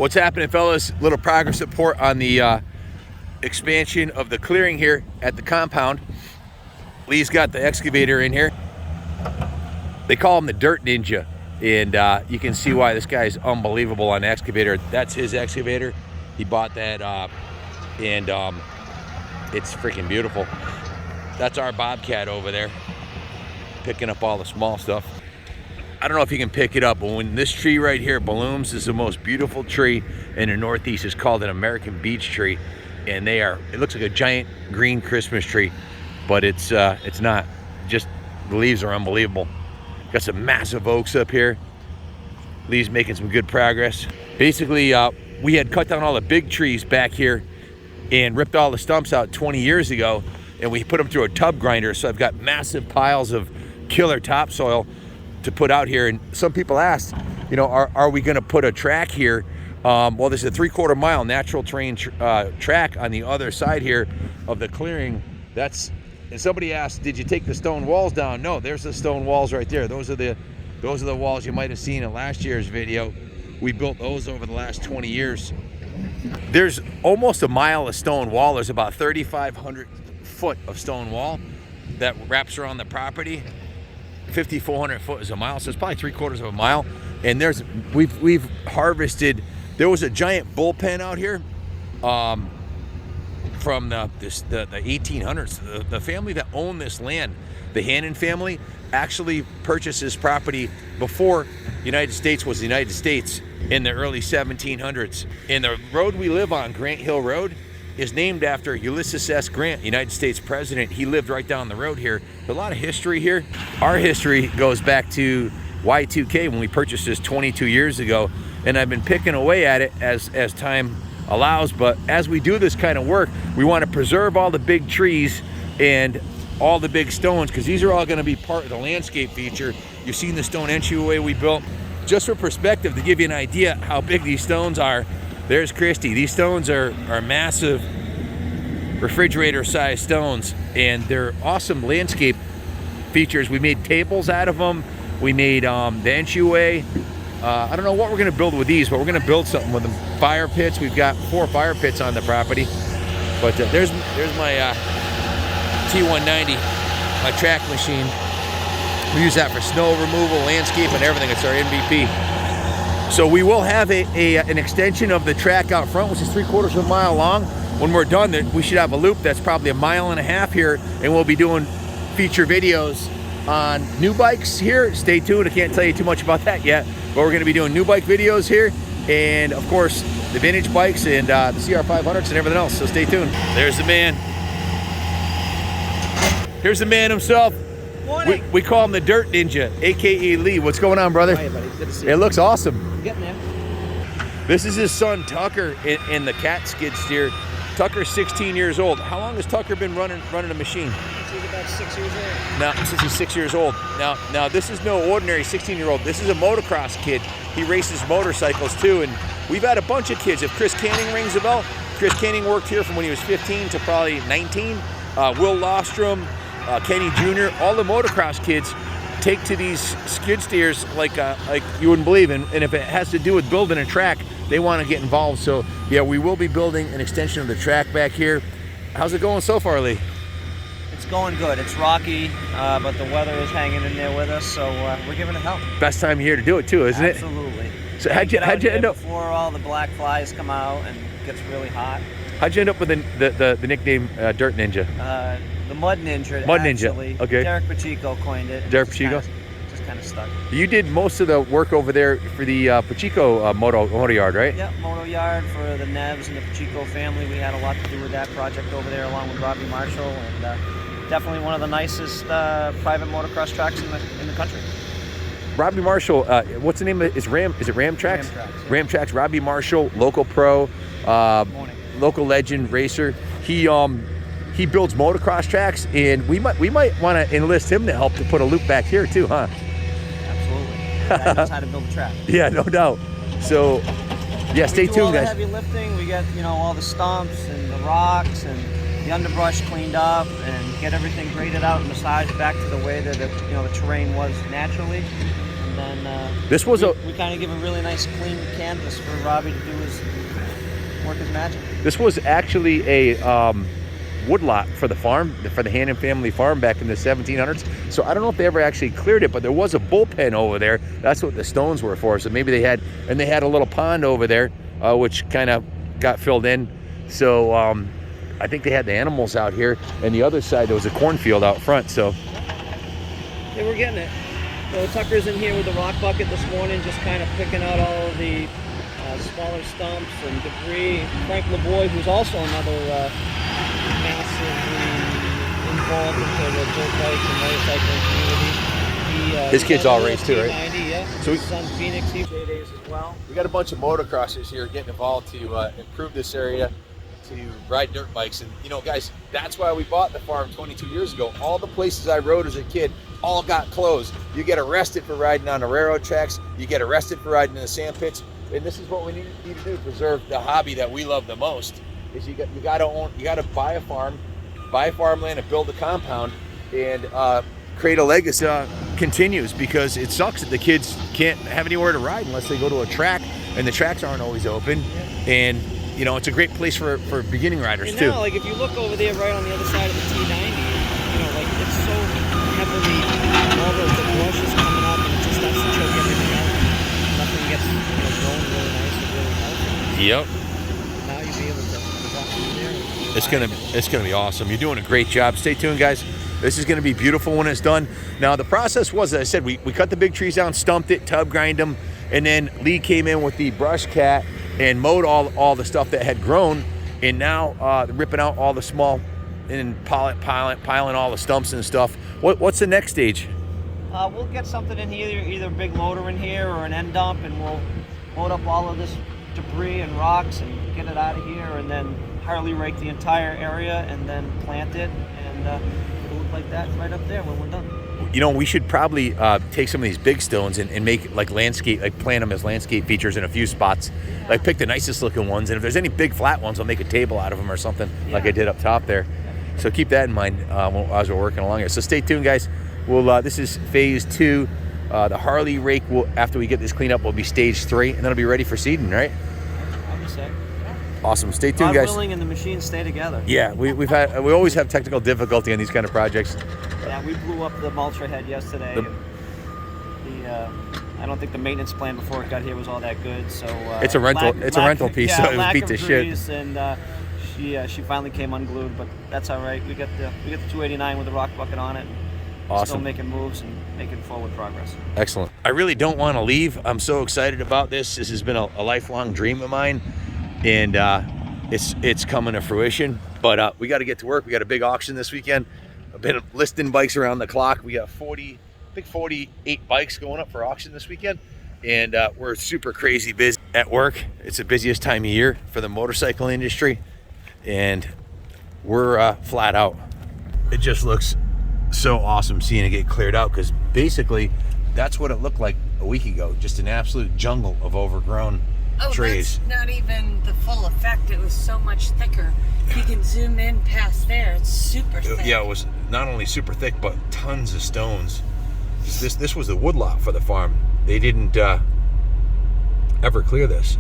What's happening, fellas? Little progress report on the expansion of the clearing here at the compound. Lee's got the excavator in here. They call him the Dirt Ninja, and you can see why this guy is unbelievable on the excavator. That's his excavator. He bought that, and it's freaking beautiful. That's our Bobcat over there, picking up all the small stuff. I don't know if you can pick it up, but when this tree right here blooms, is the most beautiful tree in the Northeast. It's called an American beech tree, and it looks like a giant green Christmas tree, but it's not. Just the leaves are unbelievable. Got some massive oaks up here. Lee's making some good progress. Basically, we had cut down all the big trees back here and ripped all the stumps out 20 years ago, and we put them through a tub grinder. So I've got massive piles of killer topsoil to put out here. And some people asked, you know, are we going to put a track here? Well, there's a 3/4 mile natural terrain track on the other side here of the clearing. And somebody asked, did you take the stone walls down? No, there's the stone walls right there. Those are the walls you might have seen in last year's video. We built those over the last 20 years. There's almost a mile of stone wall. There's about 3,500 foot of stone wall that wraps around the property. 5,400 foot is a mile, so it's probably 3/4 of a mile. And we've harvested. There was a giant bullpen out here from the 1800s. The family that owned this land, the Hannon family, actually purchased this property before the United States was the United States in the early 1700s. And the road we live on, Grant Hill Road, is named after Ulysses S. Grant, United States President. He lived right down the road here. There's a lot of history here. Our history goes back to Y2K when we purchased this 22 years ago, and I've been picking away at it as time allows. But as we do this kind of work, we want to preserve all the big trees and all the big stones, because these are all going to be part of the landscape feature. You've seen the stone entryway we built. Just for perspective, to give you an idea how big these stones are, there's Christy. These stones are massive, refrigerator-sized stones, and they're awesome landscape features. We made tables out of them. We made the entryway. I don't know what we're going to build with these, but we're going to build something with them. Fire pits. We've got 4 fire pits on the property. But there's my T190, my track machine. We use that for snow removal, landscape, and everything. It's our MVP. So we will have an extension of the track out front, which is 3/4 of a mile long. When we're done, we should have a loop that's probably 1.5 miles here, and we'll be doing feature videos on new bikes here. Stay tuned. I can't tell you too much about that yet, but we're going to be doing new bike videos here, and of course the vintage bikes and the CR500s and everything else. So stay tuned. There's the man. Here's the man himself. We call him the Dirt Ninja, aka Lee. What's going on, brother? Hi, buddy. Good to see you. It looks awesome. I'm getting there. This is his son Tucker in the cat skid steer. Tucker's 16 years old. How long has Tucker been running a machine? He's about 6 years old. Now, since he's 6 years old. Now this is no ordinary 16-year-old. This is a motocross kid. He races motorcycles too, and we've had a bunch of kids. If Chris Canning rings a bell, Chris Canning worked here from when he was 15 to probably 19. Will Lostrom, Kenny Jr., all the motocross kids take to these skid steers like you wouldn't believe. And if it has to do with building a track, they want to get involved. So yeah, we will be building an extension of the track back here. How's it going so far, Lee? It's going good. It's rocky, but the weather is hanging in there with us, so we're giving it hell. Best time of year to do it too, isn't it? Absolutely. So how'd you end up before all the black flies come out and it gets really hot? How'd you end up with the nickname Dirt Ninja? The Mud Ninja. Mud Ninja. Actually. Okay. Derek Pacheco coined it. Derek Pacheco. Just kind of stuck. You did most of the work over there for the Pacheco moto yard, right? Yeah, moto yard for the Nevs and the Pacheco family. We had a lot to do with that project over there, along with Robbie Marshall, and definitely one of the nicest private motocross tracks in the country. Robbie Marshall, what's the name of it? Is it Ram Tracks? Ram Tracks, yeah. Ram Tracks. Robbie Marshall, local pro, local legend racer. He builds motocross tracks, and we might want to enlist him to help to put a loop back here too, huh? Absolutely. That knows how to build a track. Yeah, no doubt. So, yeah, stay tuned, all the guys. Heavy lifting. We get all the stumps and the rocks and the underbrush cleaned up, and get everything graded out and massaged back to the way that the terrain was naturally. And and then This was we kind of give a really nice clean canvas for Robbie to do his work his magic. This was actually a woodlot for the farm, for the Hannon family farm back in the 1700s. So I don't know if they ever actually cleared it, but there was a bullpen over there. That's what the stones were for. So maybe they had, and they had a little pond over there, which kind of got filled in. So I think they had the animals out here, and the other side there was a cornfield out front. So yeah, we're getting it. So Tucker's in here with the rock bucket this morning, just kind of picking out all of the smaller stumps and debris. Frank LeBoy, who's also another massively involved into the dirt bike and motorcycling community. His kids all race too, right? Yeah. So his son Phoenix, he days as well. We got a bunch of motocrossers here getting involved to improve this area, to ride dirt bikes. And you know, guys, that's why we bought the farm 22 years ago. All the places I rode as a kid all got closed. You get arrested for riding on the railroad tracks. You get arrested for riding in the sand pits. And this is what we need to do: preserve the hobby that we love the most. Is you got to buy a farm, buy farmland, and build a compound, and create a legacy. Continues, because it sucks that the kids can't have anywhere to ride unless they go to a track, and the tracks aren't always open. And you know, it's a great place for beginning riders too. Like if you look over there, right on the other side of the T90, you know, like it's so heavily, all the brush is coming up, and it just starts to choke everything out. Nothing gets, you know, growing really nice and really healthy. Yep. Now you'll be able to walk through there. It's gonna be awesome. You're doing a great job. Stay tuned, guys. This is gonna be beautiful when it's done. Now the process was, as I said, we cut the big trees down, stumped it, tub grind them, and then Lee came in with the brush cat and mowed all the stuff that had grown, and now ripping out all the small and piling all the stumps and stuff. What's the next stage? We'll get something in here, either a big loader in here or an end dump, and we'll load up all of this debris and rocks and get it out of here, and then Harley rake the entire area and then plant it, and it'll look like that right up there when we're done. You know, we should probably take some of these big stones and make like landscape, like plant them as landscape features in a few spots. Yeah. Like pick the nicest looking ones, and if there's any big flat ones, I'll make a table out of them or something, like I did up top there. Yeah. So keep that in mind as we're working along here. So stay tuned, guys. We'll this is phase 2. The Harley rake will, after we get this cleaned up, will be stage 3, and then it'll be ready for seeding, right? I would say. Awesome. Stay tuned, God guys. willing, and the machines stay together. Yeah, we always have technical difficulty on these kind of projects. Yeah, we blew up the mulcher head yesterday. I don't think the maintenance plan before it got here was all that good. So it's a rental. It's a rental piece, so it was beat to shit. And she finally came unglued, but that's all right. We got the 289 with the rock bucket on it. Awesome. Still making moves and making forward progress. Excellent. I really don't want to leave. I'm so excited about this. This has been a lifelong dream of mine, and it's coming to fruition. But we got to get to work. We got a big auction this weekend. I've been listing bikes around the clock. We got 48 bikes going up for auction this weekend, and we're super crazy busy at work. It's the busiest time of year for the motorcycle industry, and we're flat out. It just looks so awesome seeing it get cleared out, because basically that's what it looked like a week ago, just an absolute jungle of overgrown trees. That's not even the full effect. It was so much thicker. You can zoom in past there. It's super thick. Yeah, it was not only super thick, but tons of stones. This was the woodlot for the farm. They didn't ever clear this.